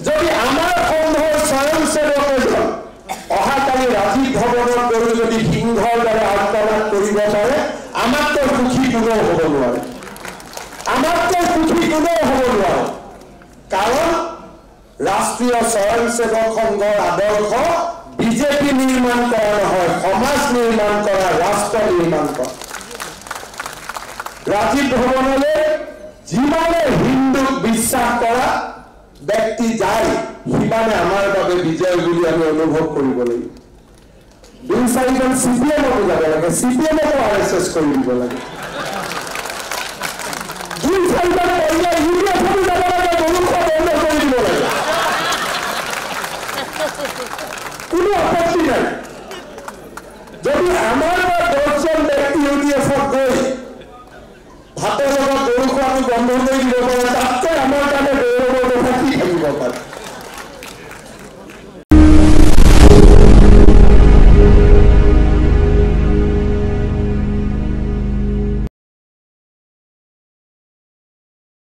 যদি আমাৰ সংঘৰ স্বয়ংসেৱক এজন অহাকালি ৰাজীৱ ভৱনত গৈ যদি সিংহৰ দ্বাৰা আক্ৰমণ কৰিব পাৰে, আমাতকৈ সুখী কোনেও হ'ব নোৱাৰে, আমাতকৈ সুখী কোনেও হ'ব নোৱাৰে। কাৰণ ৰাষ্ট্ৰীয় স্বয়ংসেৱক সংঘৰ আদৰ্শ বিজেপি নিৰ্মাণ কৰা নহয়, সমাজ নিৰ্মাণ কৰা, ৰাষ্ট্ৰ নিৰ্মাণ কৰা। ৰাজীৱ ভৱনলৈ যিমানে হিন্দুক বিশ্বাস কৰা ব্যক্তি যায়, সিমানে আমাৰ বাবে বিজয় বুলি আমি অনুভৱ কৰিব লাগিব। 2-4জন CPM-কো যাব লাগে, CPM-কো RSS কৰি দিব লাগে। 2-4জন পৰিলে UDF-কো যাব লাগে, গৰুখোৱা বন্ধ কৰি দিব লাগে। কোনো আপত্তি নাই। যদি আমাৰ 10জন ব্যক্তি UDF-ত গৈ ভাতৰ লগত গৰু খোৱাটো বন্ধ কৰি দিব পাৰে, তাতকৈ আমাৰ কাৰণে গৌৰৱৰ কথা কি থাকিব পাৰে?